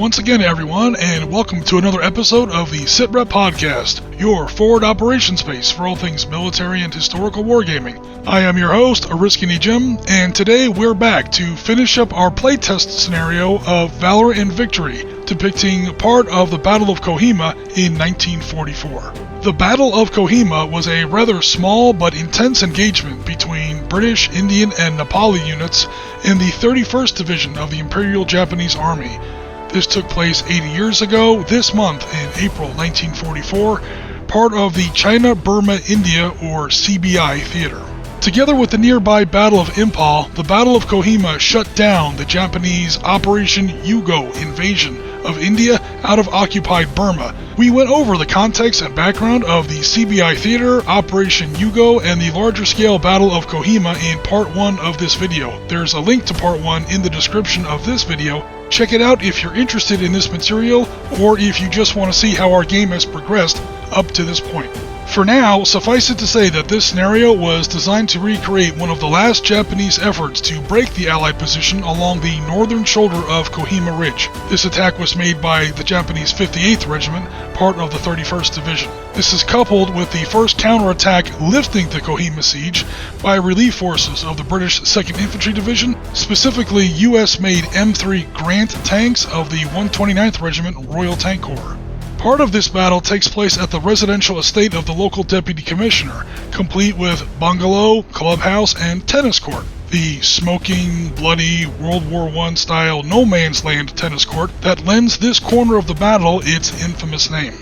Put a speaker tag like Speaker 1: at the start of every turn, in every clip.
Speaker 1: once again, everyone, and welcome to another episode of the Sitrep podcast, your forward operations base for all things military and historical wargaming. I am your host, Ariskini Jim, and today we're back to finish up our playtest scenario of Valor and Victory, depicting part of the Battle of Kohima in 1944. The Battle of Kohima was a rather small but intense engagement between British, Indian, and Nepali units in the 31st Division of the Imperial Japanese Army. This took place 80 years ago this month in April 1944, part of the China-Burma-India or CBI theater. Together with the nearby Battle of Imphal, the Battle of Kohima shut down the Japanese Operation Yugo invasion of India out of occupied Burma. We went over the context and background of the CBI theater, Operation Yugo, and the larger scale Battle of Kohima in part 1 of this video. There's a link to part 1 in the description of this video. Check it out if you're interested in this material, or if you just want to see how our game has progressed up to this point. For now, suffice it to say that this scenario was designed to recreate one of the last Japanese efforts to break the Allied position along the northern shoulder of Kohima Ridge. This attack was made by the Japanese 58th Regiment, part of the 31st Division. This is coupled with the first counterattack lifting the Kohima siege by relief forces of the British 2nd Infantry Division, specifically US-made M3 Grant tanks of the 129th Regiment Royal Tank Corps. Part of this battle takes place at the residential estate of the local deputy commissioner, complete with bungalow, clubhouse, and tennis court. The smoking, bloody, World War I style no man's land tennis court that lends this corner of the battle its infamous name.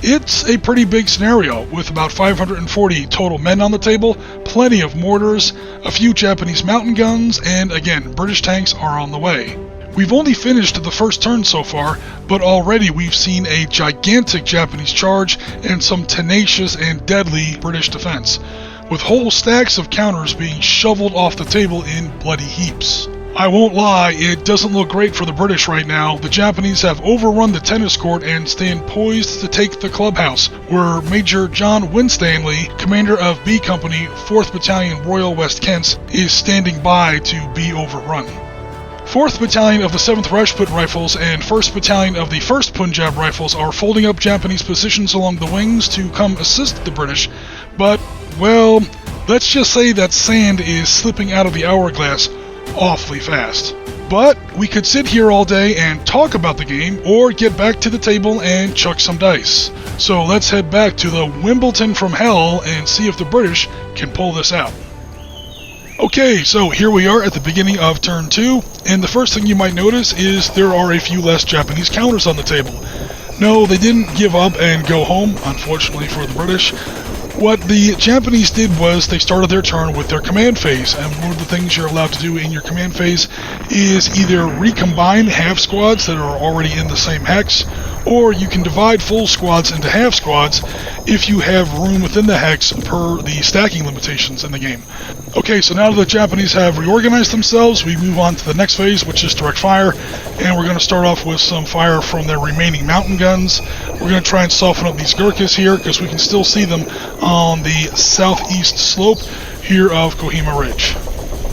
Speaker 1: It's a pretty big scenario, with about 540 total men on the table, plenty of mortars, a few Japanese mountain guns, and again, British tanks are on the way. We've only finished the first turn so far, but already we've seen a gigantic Japanese charge and some tenacious and deadly British defense, with whole stacks of counters being shoveled off the table in bloody heaps. I won't lie, it doesn't look great for the British right now. The Japanese have overrun the tennis court and stand poised to take the clubhouse, where Major John Winstanley, commander of B Company, 4th Battalion Royal West Kents, is standing by to be overrun. 4th Battalion of the 7th Rajput Rifles and 1st Battalion of the 1st Punjab Rifles are folding up Japanese positions along the wings to come assist the British, but, well, let's just say that sand is slipping out of the hourglass awfully fast. But we could sit here all day and talk about the game, or get back to the table and chuck some dice. So let's head back to the Wimbledon from hell and see if the British can pull this out. Okay, so here we are at the beginning of turn 2, and the first thing you might notice is there are a few less Japanese counters on the table. No, they didn't give up and go home, unfortunately for the British. What the Japanese did was they started their turn with their command phase, and one of the things you're allowed to do in your command phase is either recombine half squads that are already in the same hex, or you can divide full squads into half squads if you have room within the hex per the stacking limitations in the game. Okay, so now that the Japanese have reorganized themselves, we move on to the next phase, which is direct fire, and we're going to start off with some fire from their remaining mountain guns. We're going to try and soften up these Gurkhas here, because we can still see them on the southeast slope here of Kohima Ridge.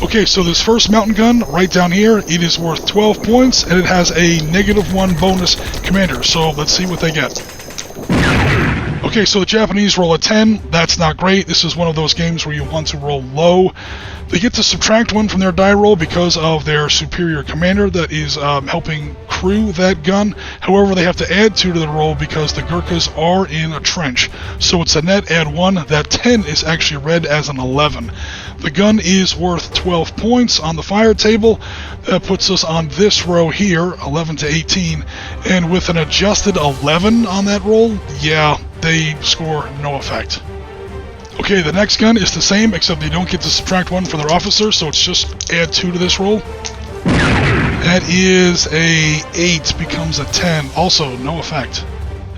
Speaker 1: Okay, so this first mountain gun right down here, it is worth 12 points, and it has a -1 bonus commander, so let's see what they get. Okay, so the Japanese roll a 10. That's not great. This is one of those games where you want to roll low. They get to subtract 1 from their die roll because of their superior commander that is helping crew that gun. However, they have to add 2 to the roll because the Gurkhas are in a trench. So it's a net add 1. That 10 is actually read as an 11. The gun is worth 12 points on the fire table. That puts us on this row here, 11 to 18. And with an adjusted 11 on that roll, yeah, they score no effect. Okay, the next gun is the same, except they don't get to subtract 1 for their officer, so it's just add 2 to this roll. That is a 8, becomes a 10, also no effect.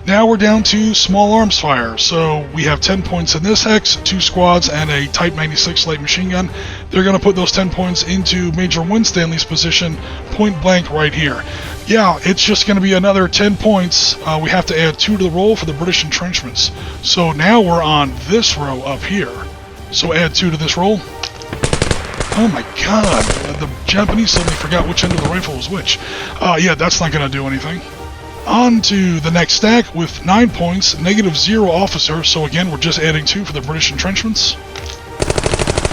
Speaker 1: Now we're down to small arms fire, so we have 10 points in this hex, 2 squads, and a Type 96 light machine gun. They're going to put those 10 points into Major Winstanley's position, point blank right here. Yeah, it's just going to be another 10 points. We have to add 2 to the roll for the British entrenchments. So now we're on this row up here. So add 2 to this roll. Oh my god, the Japanese suddenly forgot which end of the rifle was which. Yeah, that's not going to do anything. On to the next stack with 9 points, -0 officer, so again, we're just adding 2 for the British entrenchments.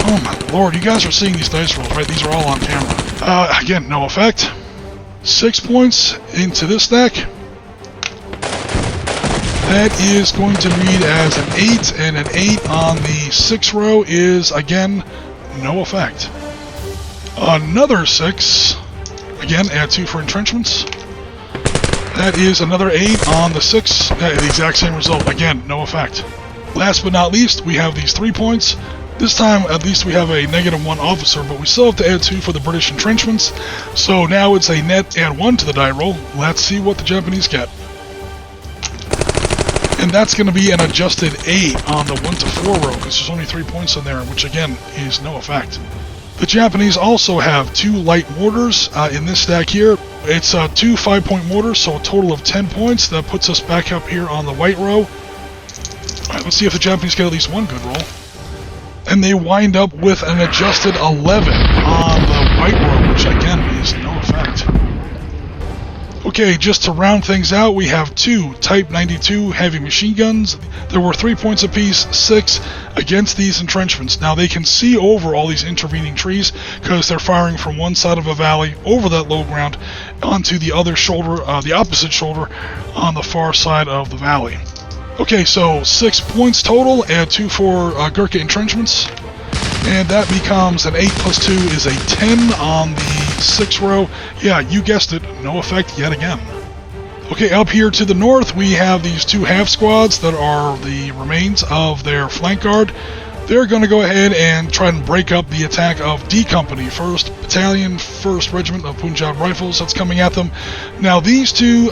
Speaker 1: Oh my lord, you guys are seeing these dice rolls, right? These are all on camera. Again, no effect. 6 points into this stack. That is going to read as an 8, and an 8 on the 6th row is, again, no effect. Another 6. Again, add 2 for entrenchments. That is another 8 on the 6. The exact same result. Again, no effect. Last but not least, we have these 3 points. This time, at least we have a -1 officer, but we still have to add 2 for the British entrenchments. So now it's a net add 1 to the die roll. Let's see what the Japanese get. And that's going to be an adjusted 8 on the 1 to 4 row, because there's only 3 points in there, which again is no effect. The Japanese also have 2 light mortars in this stack here. It's 2 5-point mortars, so a total of 10 points. That puts us back up here on the white row. Alright, let's see if the Japanese get at least one good roll. And they wind up with an adjusted 11 on the white row, which again is no effect. Okay, just to round things out, we have 2 Type 92 heavy machine guns. There were 3 points apiece, 6 against these entrenchments. Now they can see over all these intervening trees because they're firing from one side of a valley over that low ground onto the other shoulder, the opposite shoulder on the far side of the valley. Okay, so 6 points total, add 2 for Gurkha entrenchments. And that becomes an 8 plus 2 is a 10 on the 6th row. Yeah, you guessed it, no effect yet again. Okay, up here to the north, we have these 2 half squads that are the remains of their flank guard. They're going to go ahead and try and break up the attack of D Company, 1st Battalion, 1st Regiment of Punjab Rifles that's coming at them. Now, these 2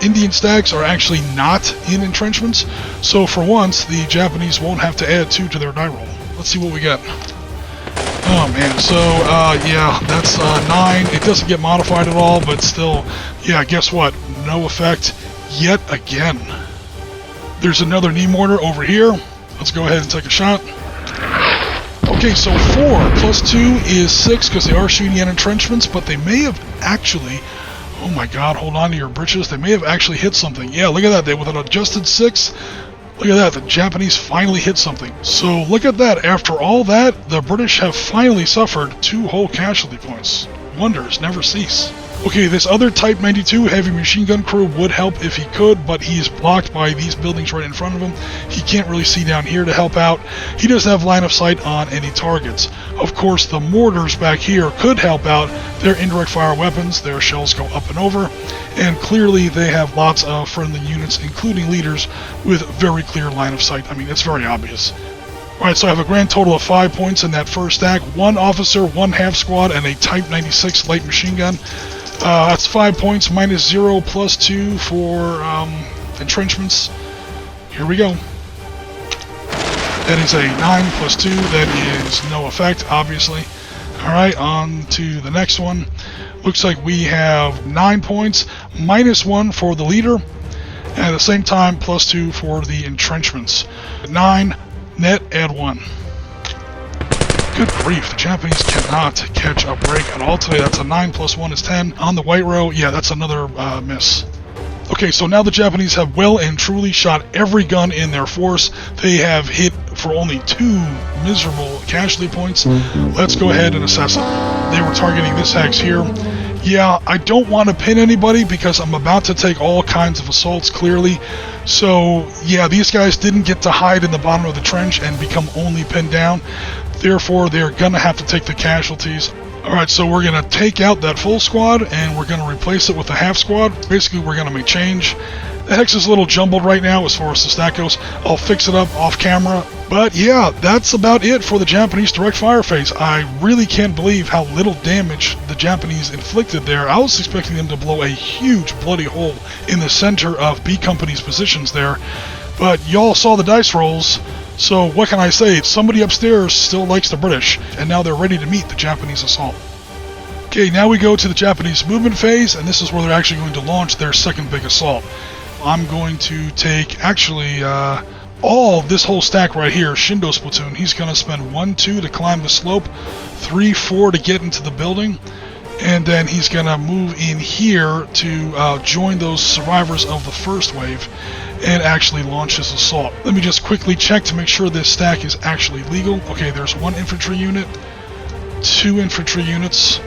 Speaker 1: Indian stacks are actually not in entrenchments, so for once, the Japanese won't have to add 2 to their die roll. Let's see what we got. Oh man, so yeah, that's 9. It doesn't get modified at all, but still, yeah, guess what? No effect yet again. There's another knee mortar over here. Let's go ahead and take a shot. Okay, so 4 plus 2 is 6 because they are shooting at entrenchments, but they may have actually, oh my god, hold on to your britches, they may have actually hit something. Yeah, look at that, they with an adjusted 6. Look at that, the Japanese finally hit something. So look at that, after all that, the British have finally suffered 2 whole casualty points. Wonders never cease. Okay, this other Type 92 heavy machine gun crew would help if he could, but he is blocked by these buildings right in front of him. He can't really see down here to help out. He doesn't have line of sight on any targets. Of course, the mortars back here could help out. They're indirect fire weapons, their shells go up and over, and clearly they have lots of friendly units, including leaders, with very clear line of sight. I mean, it's very obvious. Alright, so I have a grand total of 5 points in that first stack. 1 officer, 1 half squad, and a Type 96 light machine gun. That's 5 points, -0 plus 2 for entrenchments. Here we go. That is a 9 plus 2. That is no effect, obviously. Alright, on to the next one. Looks like we have 9 points, -1 for the leader, and at the same time, +2 for the entrenchments. 9, net, add 1. Good grief, the Japanese cannot catch a break at all today. That's a 9 plus 1 is 10. On the white row, yeah, that's another miss. Okay, so now the Japanese have well and truly shot every gun in their force. They have hit for only 2 miserable casualty points. Let's go ahead and assess it. They were targeting this hex here. Yeah, I don't want to pin anybody because I'm about to take all kinds of assaults, clearly. So, yeah, these guys didn't get to hide in the bottom of the trench and become only pinned down. Therefore, they're going to have to take the casualties. Alright, so we're going to take out that full squad, and we're going to replace it with a half squad. Basically, we're going to make change. The hex is a little jumbled right now as far as the stack goes. I'll fix it up off camera. But yeah, that's about it for the Japanese direct fire phase. I really can't believe how little damage the Japanese inflicted there. I was expecting them to blow a huge bloody hole in the center of B Company's positions there. But y'all saw the dice rolls. So what can I say? Somebody upstairs still likes the British, and now they're ready to meet the Japanese assault. Okay, now we go to the Japanese movement phase, and this is where they're actually going to launch their second big assault. I'm going to take, actually, this whole stack right here, Shindo's platoon, he's going to spend 1-2 to climb the slope, 3-4 to get into the building, and then he's going to move in here to join those survivors of the first wave and actually launch his assault. Let me just quickly check to make sure this stack is actually legal. Okay, there's 1 infantry unit, 2 infantry units.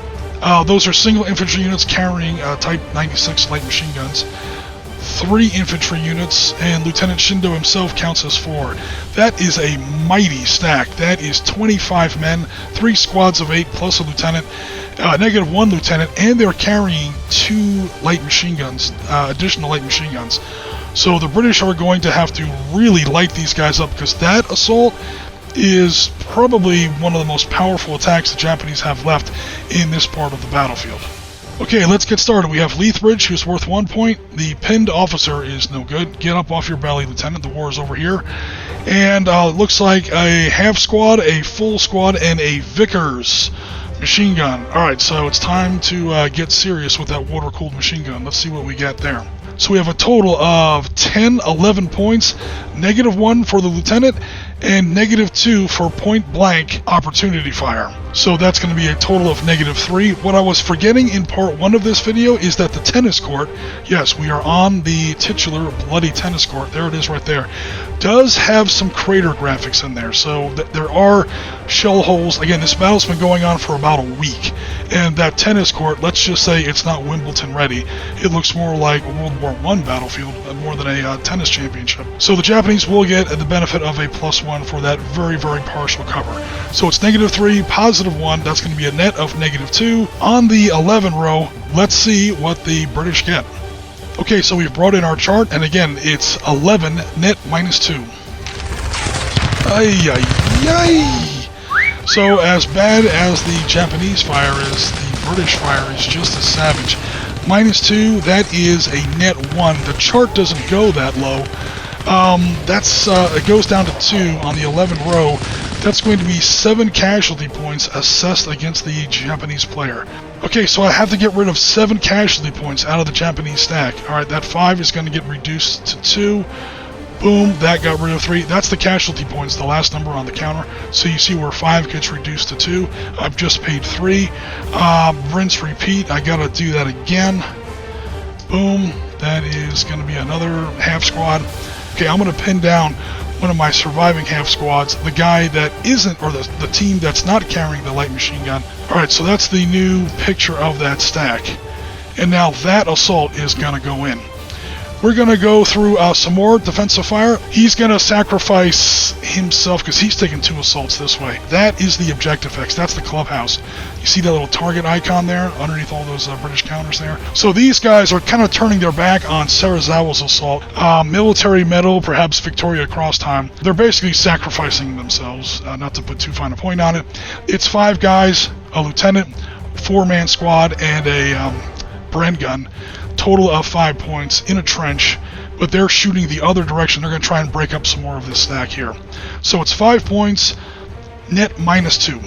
Speaker 1: Those are single infantry units carrying Type 96 light machine guns. 3 infantry units, and Lieutenant Shindo himself counts as 4. That is a mighty stack. That is 25 men, 3 squads of 8 plus a lieutenant, -1 lieutenant, and they're carrying 2 light machine guns, additional light machine guns. So the British are going to have to really light these guys up, because that assault is probably one of the most powerful attacks the Japanese have left in this part of the battlefield. Okay, let's get started. We have Lethbridge, who's worth 1 point. The pinned officer is no good. Get up off your belly, Lieutenant. The war is over here. And it looks like a half squad, a full squad, and a Vickers machine gun. Alright, so it's time to get serious with that water-cooled machine gun. Let's see what we get there. So we have a total of 11 points, -1 for the lieutenant, and -2 for point-blank opportunity fire. So that's going to be a total of -3. What I was forgetting in part 1 of this video is that the tennis court, yes, we are on the titular bloody tennis court, there it is right there, does have some crater graphics in there. So there are shell holes. Again, this battle's been going on for about a week, and that tennis court, let's just say it's not Wimbledon ready. It looks more like a World War I battlefield more than a tennis championship. So the Japanese will get the benefit of a +1 for that very, very partial cover. So it's -3, +1, that's going to be a net of -2. On the 11 row, let's see what the British get. Okay, so we've brought in our chart, and again, it's 11, net -2. Ay, ay, ay! So as bad as the Japanese fire is, the British fire is just as savage. -2, that is a net 1. The chart doesn't go that low. It goes down to 2 on the 11th row. That's going to be 7 casualty points assessed against the Japanese player. Okay, so I have to get rid of 7 casualty points out of the Japanese stack. Alright, that 5 is going to get reduced to 2. Boom, that got rid of 3. That's the casualty points, the last number on the counter. So you see where 5 gets reduced to 2. I've just paid 3. Rinse, repeat. I gotta do that again. Boom, that is going to be another half squad. Okay, I'm going to pin down one of my surviving half squads, the guy that isn't, or the team that's not carrying the light machine gun. Alright, so that's the new picture of that stack. And now that assault is going to go in. We're going to go through some more defensive fire. He's going to sacrifice himself because he's taking 2 assaults this way. That is the objective X. That's the clubhouse. You see that little target icon there underneath all those British counters there? So these guys are kind of turning their back on Serizawa's assault. Military medal, perhaps Victoria Cross time. They're basically sacrificing themselves, not to put too fine a point on it. It's 5 guys, a lieutenant, 4-man squad, and a Bren gun. Total of 5 points in a trench, but they're shooting the other direction. They're going to try and break up some more of this stack here. So it's 5 points, net -2.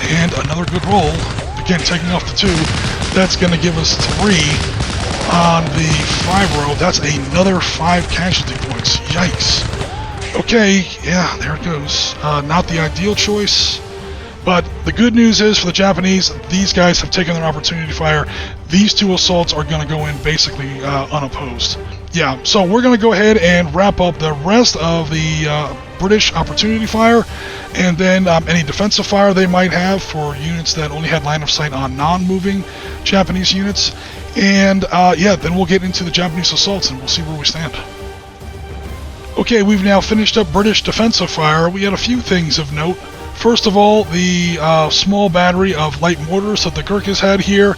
Speaker 1: And another good roll. Again, taking off the 2. That's going to give us 3 on the 5 row. That's another 5 casualty points. Yikes. Okay, yeah, there it goes. Not the ideal choice. But the good news is for the Japanese, these guys have taken their opportunity fire. These 2 assaults are going to go in basically unopposed. Yeah, so we're going to go ahead and wrap up the rest of the British opportunity fire, and then any defensive fire they might have for units that only had line of sight on non-moving Japanese units. And yeah, then we'll get into the Japanese assaults and we'll see where we stand. Okay, we've now finished up British defensive fire. We had a few things of note. First of all, the small battery of light mortars that the Gurkhas had here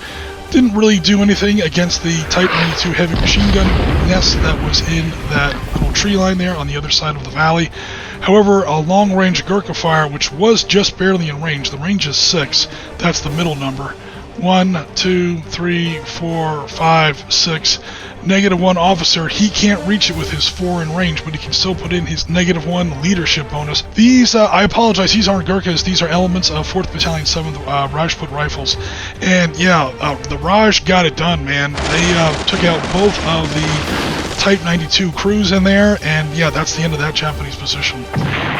Speaker 1: didn't really do anything against the Type 92 heavy machine gun nest that was in that little tree line there on the other side of the valley. However, a long-range Gurkha fire, which was just barely in range, the range is 6, that's the middle number. 1, 2, 3, 4, 5, 6. -1 officer, he can't reach it with his 4 in range, but he can still put in his -1 leadership bonus. These, I apologize, these aren't Gurkhas, these are elements of 4th Battalion 7th Rajput Rifles. And yeah, the Raj got it done, man. They took out both of the Type 92 crews in there, and yeah, that's the end of that Japanese position.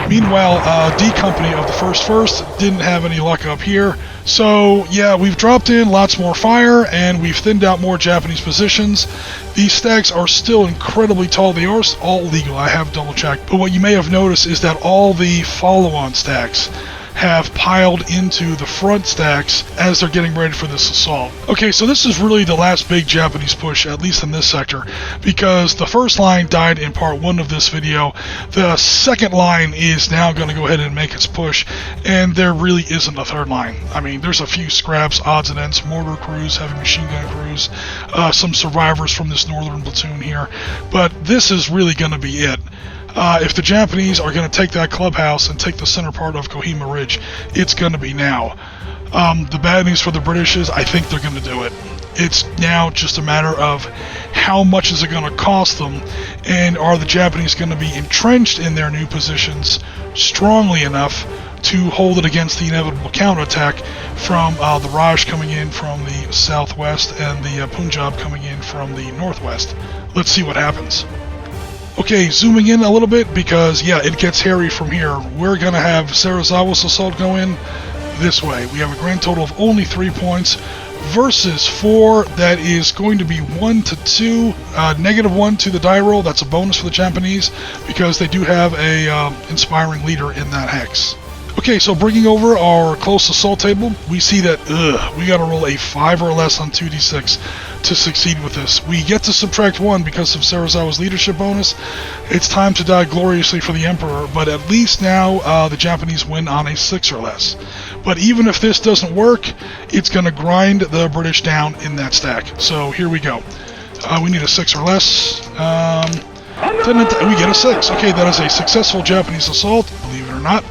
Speaker 1: Meanwhile, D Company of the 1st didn't have any luck up here. So yeah, we've dropped in lots more fire, and we've thinned out more Japanese positions. These stacks are still incredibly tall. They are all legal, I have double checked. But what you may have noticed is that all the follow-on stacks have piled into the front stacks as they're getting ready for this assault. Okay, so this is really the last big Japanese push, at least in this sector, because the first line died in part 1 of this video. The second line is now going to go ahead and make its push, and there really isn't a third line. I mean, there's a few scraps, odds and ends, mortar crews, heavy machine gun crews, some survivors from this northern platoon here, but this is really going to be it. If the Japanese are going to take that clubhouse and take the center part of Kohima Ridge, it's going to be now. The bad news for the British is I think they're going to do it. It's now just a matter of how much is it going to cost them, and are the Japanese going to be entrenched in their new positions strongly enough to hold it against the inevitable counterattack from the Raj coming in from the southwest and the Punjab coming in from the northwest. Let's see what happens. Okay, zooming in a little bit, because yeah, it gets hairy from here. We're going to have Sarazawa's assault go in this way. We have a grand total of only 3 points versus 4. That is going to be 1 to 2, -1 to the die roll. That's a bonus for the Japanese because they do have a inspiring leader in that hex. Okay, so bringing over our close assault table, we see that we got to roll a 5 or less on 2d6 to succeed with this. We get to subtract 1 because of Sarazawa's leadership bonus. It's time to die gloriously for the Emperor, but at least now the Japanese win on a 6 or less. But even if this doesn't work, it's going to grind the British down in that stack. So here we go. We need a 6 or less. We get a 6. Okay, that is a successful Japanese assault, believe it or not.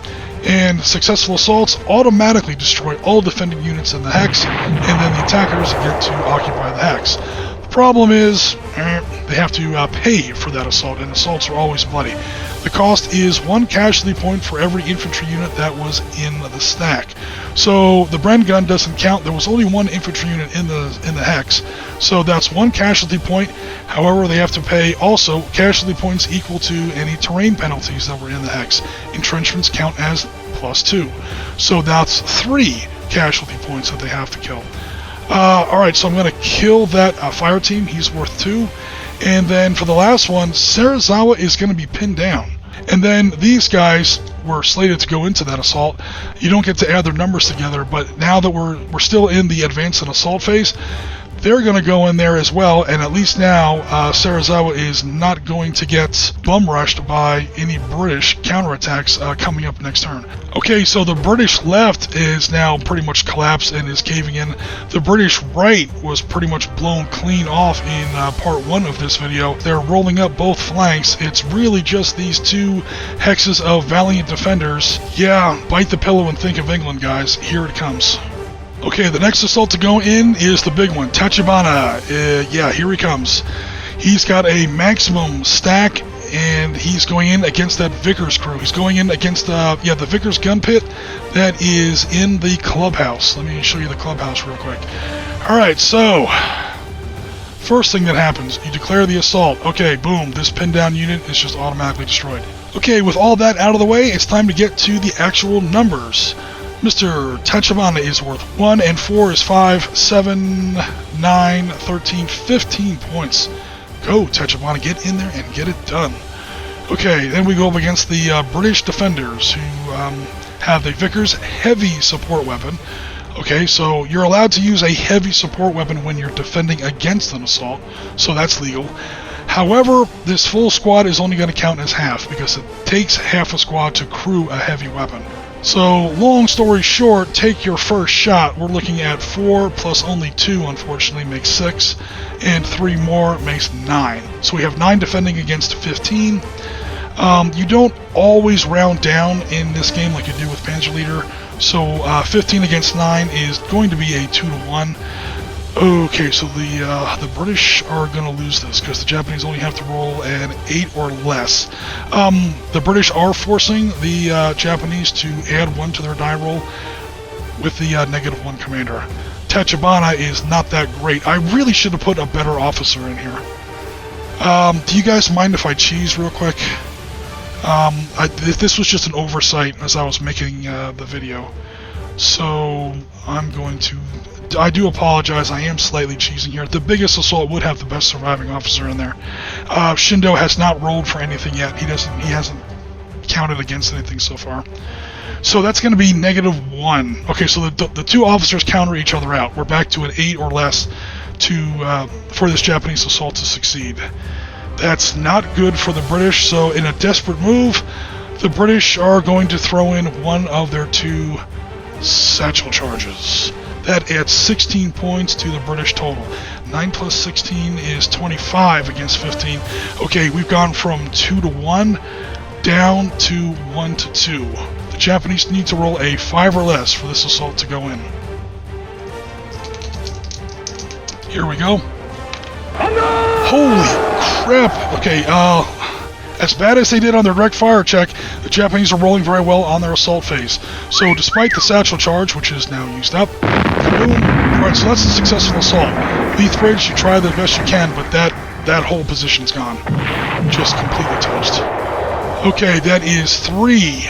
Speaker 1: And successful assaults automatically destroy all defending units in the hex, and then the attackers get to occupy the hex. The problem is, they have to pay for that assault, and assaults are always bloody. The cost is 1 casualty point for every infantry unit that was in the stack. So the Bren gun doesn't count. There was only 1 infantry unit in the hex, so that's 1 casualty point. However, they have to pay also casualty points equal to any terrain penalties that were in the hex. Entrenchments count as +2, so that's 3 casualty points that they have to kill. Alright, so I'm going to kill that fire team. He's worth 2. And then for the last one, Sarazawa is going to be pinned down. And then these guys were slated to go into that assault. You don't get to add their numbers together, but now that we're still in the advance and assault phase, they're going to go in there as well, and at least now Sarazawa is not going to get bum rushed by any British counterattacks coming up next turn. Okay, so the British left is now pretty much collapsed and is caving in. The British right was pretty much blown clean off in part 1 of this video. They're rolling up both flanks. It's really just these 2 hexes of valiant defenders. Yeah, bite the pillow and think of England, guys. Here it comes. Okay, the next assault to go in is the big one, Tachibana. Yeah, here he comes. He's got a maximum stack, and he's going in against that Vickers crew. He's going in against the Vickers gun pit that is in the clubhouse. Let me show you the clubhouse real quick. Alright, so first thing that happens, you declare the assault. Okay, boom, this pinned down unit is just automatically destroyed. Okay, with all that out of the way, it's time to get to the actual numbers. Mr. Tachibana is worth 1, and 4 is 5, 7, 9, 13, 15 points. Go, Tachibana, get in there and get it done. Okay, then we go up against the British defenders who have the Vickers heavy support weapon. Okay, so you're allowed to use a heavy support weapon when you're defending against an assault, so that's legal. However, this full squad is only going to count as half because it takes half a squad to crew a heavy weapon. So, long story short, take your first shot. We're looking at 4 plus only 2, unfortunately, makes 6, and 3 more makes 9. So we have 9 defending against 15. You don't always round down in this game like you do with Panzer Leader, so 15 against 9 is going to be a 2 to 1. Okay, so the British are going to lose this because the Japanese only have to roll an 8 or less. The British are forcing the Japanese to add 1 to their die roll with the -1 commander. Tachibana is not that great. I really should have put a better officer in here. Do you guys mind if I cheese real quick? This was just an oversight as I was making the video. So I'm going to... I do apologize, I am slightly cheesing here. The biggest assault would have the best surviving officer in there. Shindo has not rolled for anything yet. He hasn't counted against anything so far. So that's going to be -1. Okay, so the two officers counter each other out. We're back to an 8 or less for this Japanese assault to succeed. That's not good for the British, so in a desperate move, the British are going to throw in one of their 2 satchel charges. That adds 16 points to the British total. 9 plus 16 is 25 against 15. Okay, we've gone from 2 to 1 down to 1 to 2. The Japanese need to roll a 5 or less for this assault to go in. Here we go. Holy crap! Okay, as bad as they did on their direct fire check, the Japanese are rolling very well on their assault phase. So despite the satchel charge, which is now used up, boom. Alright, so that's a successful assault. Leith Bridge, you try the best you can, but that whole position's gone. Just completely toast. Okay, that is 3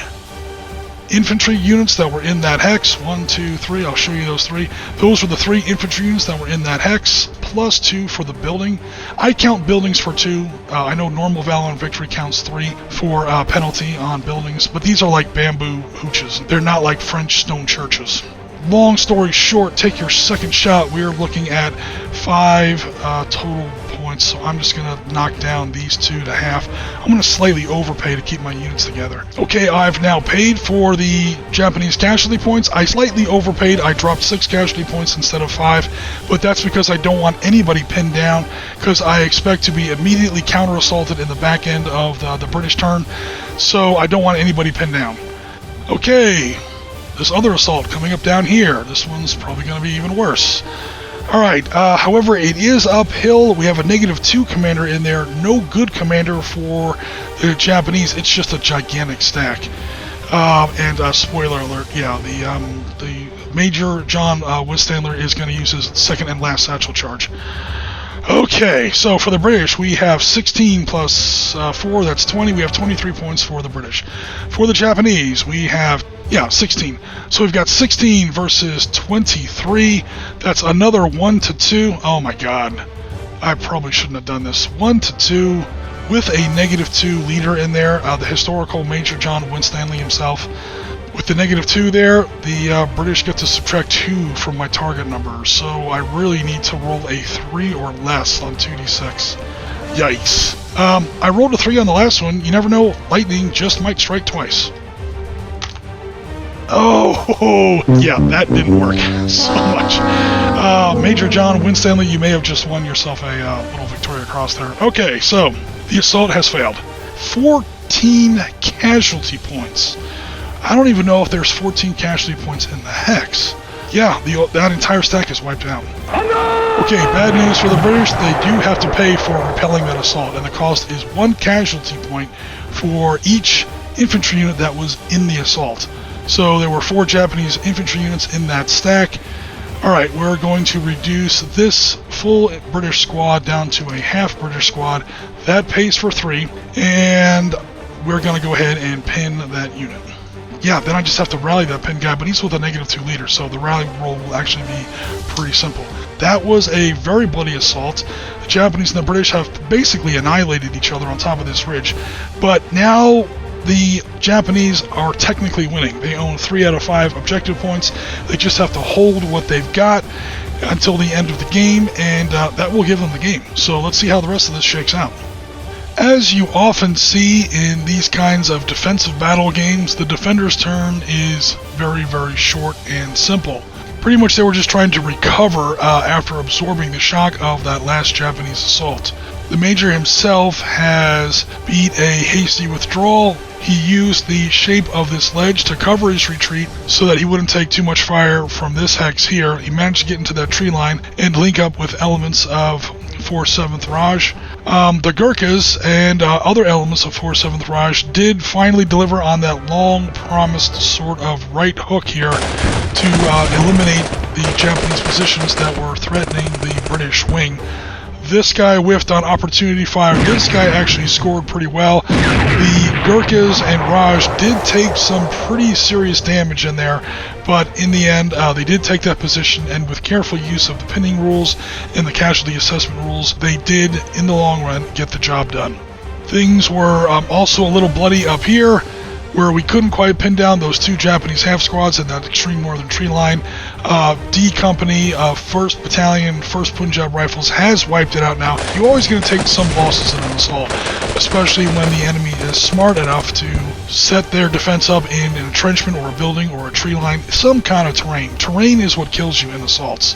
Speaker 1: infantry units that were in that hex. 1, 2, 3. I'll show you those 3. Those were the 3 infantry units that were in that hex, plus 2 for the building. I count buildings for 2. I know normal Valor Victory counts 3 for penalty on buildings, but these are like bamboo hooches. They're not like French stone churches. Long story short, take your second shot. We're looking at 5 total points, so I'm just going to knock down these 2 to half. I'm going to slightly overpay to keep my units together. Okay, I've now paid for the Japanese casualty points. I slightly overpaid. I dropped 6 casualty points instead of 5, but that's because I don't want anybody pinned down, because I expect to be immediately counter-assaulted in the back end of the British turn, so I don't want anybody pinned down. Okay. This other assault coming up down here. This one's probably going to be even worse. Alright, however, it is uphill. We have a -2 commander in there. No good commander for the Japanese. It's just a gigantic stack. And spoiler alert, yeah, the Major John Winstanley is going to use his second and last satchel charge. Okay, so for the British, we have 16 plus 4, that's 20. We have 23 points for the British. For the Japanese, we have, 16. So we've got 16 versus 23. That's another 1 to 2. Oh my god. I probably shouldn't have done this. 1 to 2 with a -2 leader in there, the historical Major John Winstanley himself. With the -2 there, the British get to subtract 2 from my target number, so I really need to roll a 3 or less on 2d6. Yikes. I rolled a 3 on the last one. You never know, lightning just might strike twice. Oh, yeah, that didn't work so much. Major John Winstanley, you may have just won yourself a little Victoria Cross there. Okay, so the assault has failed. 14 casualty points. I don't even know if there's 14 casualty points in the hex. Yeah, that entire stack is wiped out. Okay, bad news for the British. They do have to pay for repelling that assault, and the cost is 1 casualty point for each infantry unit that was in the assault. So there were 4 Japanese infantry units in that stack. Alright, we're going to reduce this full British squad down to a half British squad. That pays for 3, and we're going to go ahead and pin that unit. Yeah, then I just have to rally that pin guy, but he's with a -2 leader, so the rally roll will actually be pretty simple. That was a very bloody assault. The Japanese and the British have basically annihilated each other on top of this ridge, but now the Japanese are technically winning. They own 3 out of 5 objective points. They just have to hold what they've got until the end of the game, and that will give them the game. So let's see how the rest of this shakes out. As you often see in these kinds of defensive battle games, the defender's turn is very, very short and simple. Pretty much they were just trying to recover after absorbing the shock of that last Japanese assault. The Major himself has beat a hasty withdrawal. He used the shape of this ledge to cover his retreat so that he wouldn't take too much fire from this hex here. He managed to get into that tree line and link up with elements of 4th 7th Raj. The Gurkhas and other elements of 4th 7th Raj did finally deliver on that long-promised sort of right hook here to eliminate the Japanese positions that were threatening the British wing. This guy whiffed on opportunity fire. This guy actually scored pretty well. The Gurkhas and Raj did take some pretty serious damage in there, but in the end, they did take that position, and with careful use of the pinning rules and the casualty assessment rules, they did, in the long run, get the job done. Things were also a little bloody up here, where we couldn't quite pin down those two Japanese half squads in that extreme northern tree line. D Company, 1st Battalion, 1st Punjab Rifles has wiped it out now. You're always going to take some losses in an assault, especially when the enemy is smart enough to set their defense up in an entrenchment or a building or a tree line, some kind of terrain. Terrain is what kills you in assaults.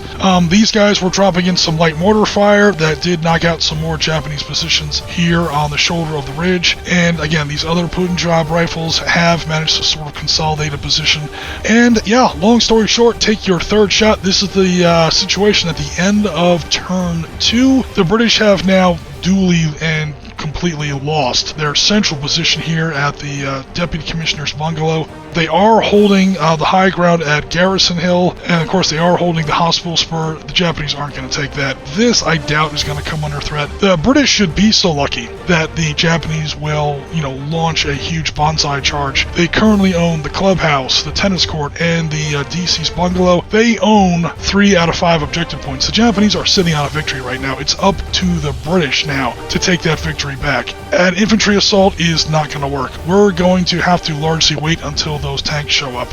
Speaker 1: These guys were dropping in some light mortar fire that did knock out some more Japanese positions here on the shoulder of the ridge, and again, these other Punjab Rifles have managed to sort of consolidate a position. And yeah, long story short, take your third shot. This is the situation at the end of turn 2. The British have now duly and completely lost their central position here at the Deputy Commissioner's bungalow. They are holding the high ground at Garrison Hill, and of course they are holding the hospital spur. The Japanese aren't going to take that. This, I doubt, is going to come under threat. The British should be so lucky that the Japanese will, launch a huge bonsai charge. They currently own the clubhouse, the tennis court, and the DC's bungalow. They own 3 out of 5 objective points. The Japanese are sitting on a victory right now. It's up to the British now to take that victory back. An infantry assault is not going to work. We're going to have to largely wait until those tanks show up,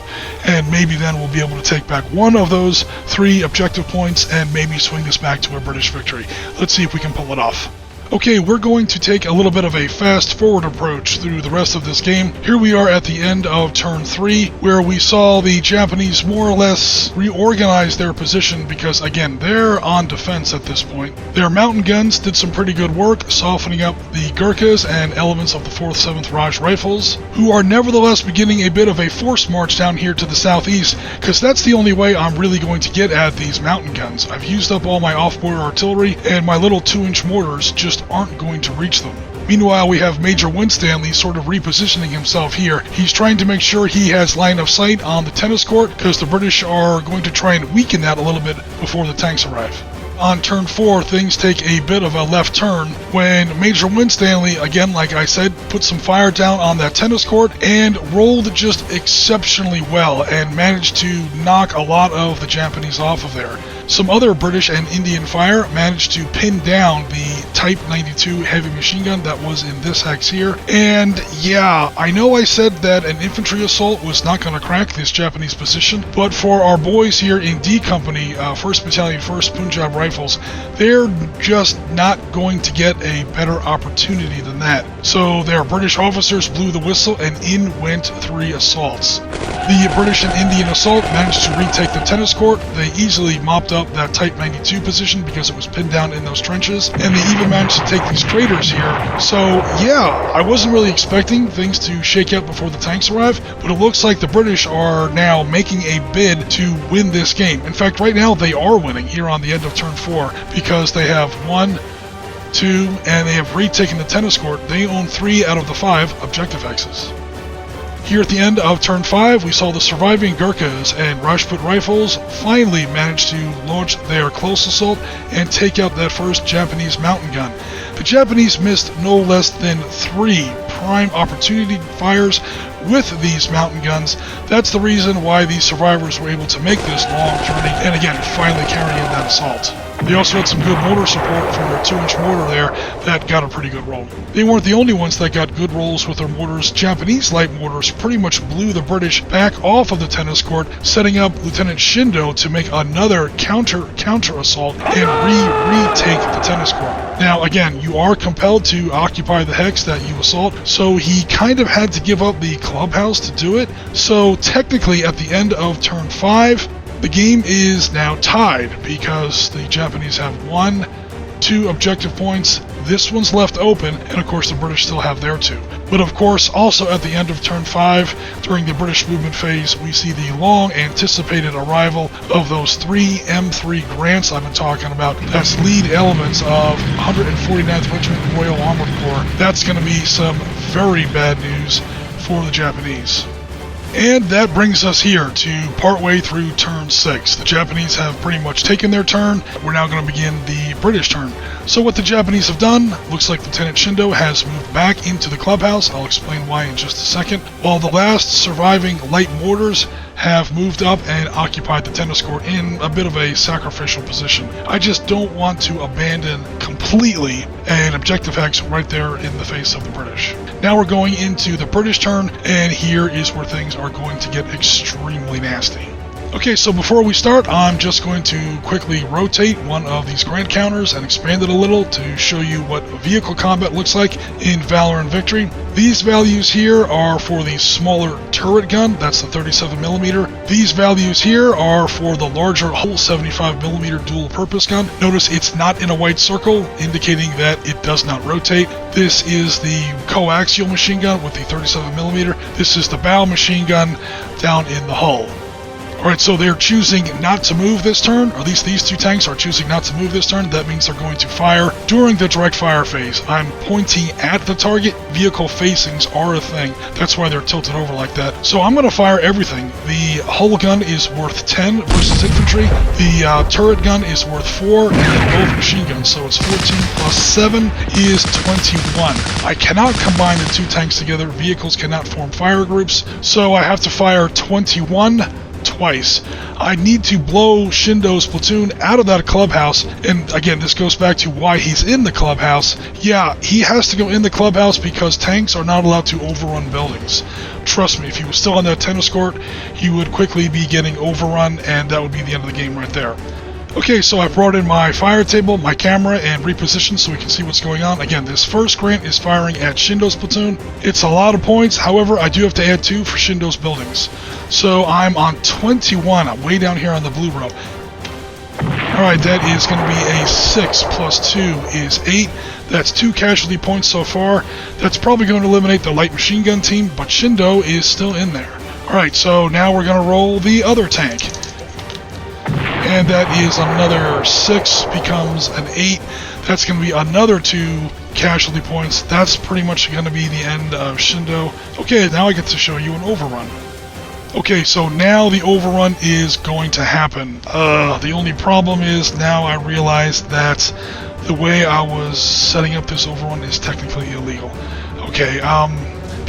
Speaker 1: and maybe then we'll be able to take back one of those 3 objective points and maybe swing this back to a British victory. Let's see if we can pull it off. Okay, we're going to take a little bit of a fast-forward approach through the rest of this game. Here we are at the end of turn 3, where we saw the Japanese more or less reorganize their position because, again, they're on defense at this point. Their mountain guns did some pretty good work, softening up the Gurkhas and elements of the 4th, 7th Raj Rifles, who are nevertheless beginning a bit of a forced march down here to the southeast, because that's the only way I'm really going to get at these mountain guns. I've used up all my off-border artillery, and my little 2-inch mortars just aren't going to reach them. Meanwhile, we have Major Winstanley sort of repositioning himself here. He's trying to make sure he has line of sight on the tennis court, because the British are going to try and weaken that a little bit before the tanks arrive. On turn 4, things take a bit of a left turn when Major Winstanley, again, like I said, put some fire down on that tennis court and rolled just exceptionally well and managed to knock a lot of the Japanese off of there. Some other British and Indian fire managed to pin down the Type 92 heavy machine gun that was in this hex here. And yeah, I know I said that an infantry assault was not going to crack this Japanese position, but for our boys here in D Company, 1st Battalion, 1st Punjab Rifles, they're just not going to get a better opportunity than that. So their British officers blew the whistle and in went 3 assaults. The British and Indian assault managed to retake the tennis court. They easily mopped up that Type 92 position because it was pinned down in those trenches, and they even managed to take these craters here. So yeah, I wasn't really expecting things to shake out before the tanks arrive, but it looks like the British are now making a bid to win this game. In fact, right now they are winning here on the end of turn 4 because they have 1, 2, and they have retaken the tennis court. They own 3 out of the 5 objective hexes. Here at the end of turn 5, we saw the surviving Gurkhas and Rajput Rifles finally manage to launch their close assault and take out that first Japanese mountain gun. The Japanese missed no less than 3 prime opportunity fires with these mountain guns. That's the reason why these survivors were able to make this long journey and again finally carry in that assault. They also had some good mortar support from their 2-inch mortar there that got a pretty good roll. They weren't the only ones that got good rolls with their mortars. Japanese light mortars pretty much blew the British back off of the tennis court, setting up Lieutenant Shindo to make another counter assault and retake the tennis court. Now again, you are compelled to occupy the hex that you assault, so he kind of had to give up the clubhouse to do it. So technically at the end of turn 5, the game is now tied because the Japanese have 1, 2 objective points. This one's left open, and of course the British still have their 2. But of course, also at the end of turn 5, during the British movement phase, we see the long anticipated arrival of those 3 M3 Grants I've been talking about. That's lead elements of 149th Regiment Royal Armored Corps. That's going to be some very bad news for the Japanese. And that brings us here to partway through turn 6. The Japanese have pretty much taken their turn. We're now going to begin the British turn. So what the Japanese have done, looks like Lieutenant Shindo has moved back into the clubhouse. I'll explain why in just a second. While the last surviving light mortars have moved up and occupied the tennis court in a bit of a sacrificial position. I just don't want to abandon completely an objective hex right there in the face of the British. Now we're going into the British turn, and here is where things are going to get extremely nasty. Okay, so before we start, I'm just going to quickly rotate one of these grant counters and expand it a little to show you what vehicle combat looks like in Valor and Victory. These values here are for the smaller turret gun, that's the 37mm. These values here are for the larger whole 75mm dual purpose gun. Notice it's not in a white circle, indicating that it does not rotate. This is the coaxial machine gun with the 37mm. This is the bow machine gun down in the hull. Alright, so they're choosing not to move this turn, or at least these two tanks are choosing not to move this turn. That means they're going to fire during the direct fire phase. I'm pointing at the target. Vehicle facings are a thing. That's why they're tilted over like that. So I'm going to fire everything. The hull gun is worth 10 versus infantry. The turret gun is worth 4, and then both machine guns. So it's 14 plus 7 is 21. I cannot combine the two tanks together. Vehicles cannot form fire groups. So I have to fire 21 twice. I need to blow Shindo's platoon out of that clubhouse, and again, this goes back to why he's in the clubhouse. Yeah, he has to go in the clubhouse because tanks are not allowed to overrun buildings. Trust me, if he was still on that tennis court, he would quickly be getting overrun, and that would be the end of the game right there. Okay, so I brought in my fire table, my camera, and repositioned so we can see what's going on. Again, this first grant is firing at Shindo's platoon. It's a lot of points, however, I do have to add 2 for Shindo's buildings. So I'm on 21, I'm way down here on the blue row. Alright, that is going to be a 6 plus 2 is 8. That's 2 casualty points so far. That's probably going to eliminate the light machine gun team, but Shindo is still in there. Alright, so now we're going to roll the other tank. And that is another 6, becomes an 8. That's going to be another 2 casualty points. That's pretty much going to be the end of Shindo. Okay, now I get to show you an overrun. Okay, so now the overrun is going to happen. The only problem is now I realize that the way I was setting up this overrun is technically illegal. Okay,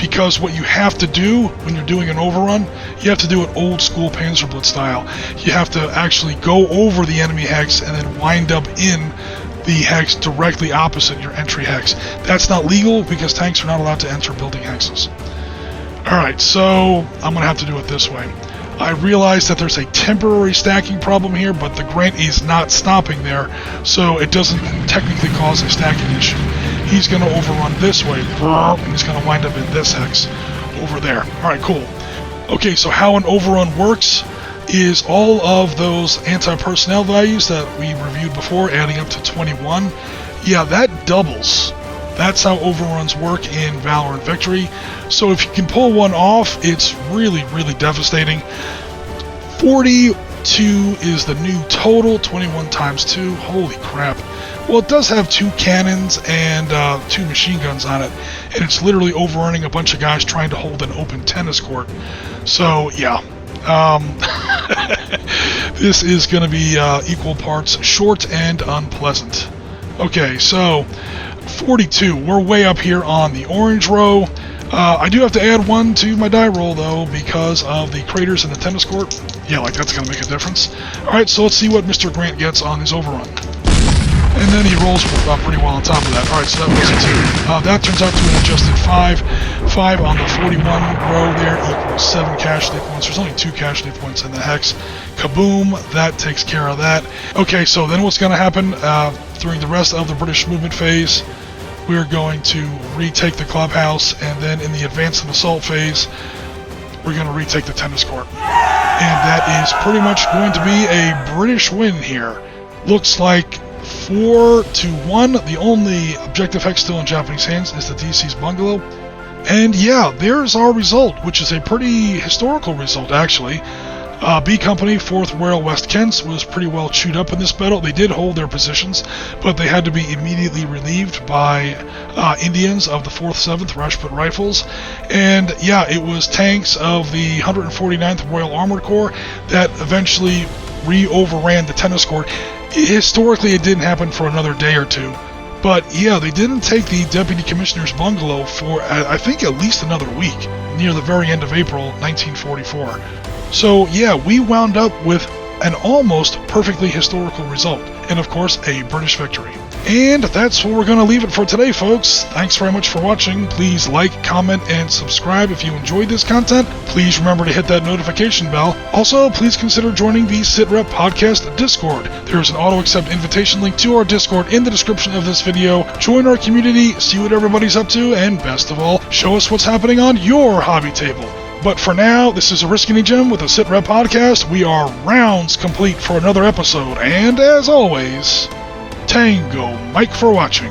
Speaker 1: because what you have to do when you're doing an overrun, you have to do it old school Panzerblitz style. You have to actually go over the enemy hex and then wind up in the hex directly opposite your entry hex. That's not legal because tanks are not allowed to enter building hexes. Alright, so I'm going to have to do it this way. I realize that there's a temporary stacking problem here, but the grant is not stopping there, so it doesn't technically cause a stacking issue. He's going to overrun this way, and he's going to wind up in this hex over there. Alright, cool. Okay, so how an overrun works is all of those anti-personnel values that we reviewed before, adding up to 21. Yeah, that doubles. That's how overruns work in Valor and Victory. So if you can pull one off, it's really, really devastating. 42 is the new total, 21 times 2. Holy crap. Well, it does have 2 cannons and 2 machine guns on it, and it's literally overrunning a bunch of guys trying to hold an open tennis court. So, yeah. This is going to be equal parts short and unpleasant. Okay, so 42. We're way up here on the orange row. I do have to add 1 to my die roll, though, because of the craters in the tennis court. Yeah, like that's going to make a difference. Alright, so let's see what Mr. Grant gets on his overrun. And then he rolls pretty well on top of that. Alright, so that was a 2. That turns out to an adjusted 5. 5 on the 41 row there equals 7 casualty points. There's only 2 casualty points in the hex. Kaboom, that takes care of that. Okay, so then what's going to happen during the rest of the British movement phase, we're going to retake the clubhouse, and then in the advance and assault phase, we're going to retake the tennis court. And that is pretty much going to be a British win here. Looks like 4-1. The only objective hex still in Japanese hands is the DC's bungalow. And yeah, there's our result, which is a pretty historical result, actually. B Company, 4th Royal West Kents, was pretty well chewed up in this battle. They did hold their positions, but they had to be immediately relieved by Indians of the 4th, 7th Rajput Rifles. And yeah, it was tanks of the 149th Royal Armored Corps that eventually overran the tennis court. Historically, it didn't happen for another day or two. But yeah, they didn't take the Deputy Commissioner's bungalow for, I think, at least another week, near the very end of April 1944. So yeah, we wound up with an almost perfectly historical result, and of course, a British victory. And that's where we're going to leave it for today, folks. Thanks very much for watching. Please like, comment, and subscribe if you enjoyed this content. Please remember to hit that notification bell. Also, please consider joining the Sitrep Podcast Discord. There's an auto-accept invitation link to our Discord in the description of this video. Join our community, see what everybody's up to, and best of all, show us what's happening on your hobby table. But for now, this is Ariskini Jim with the Sitrep Podcast. We are rounds complete for another episode, and as always, Tango Mike for watching.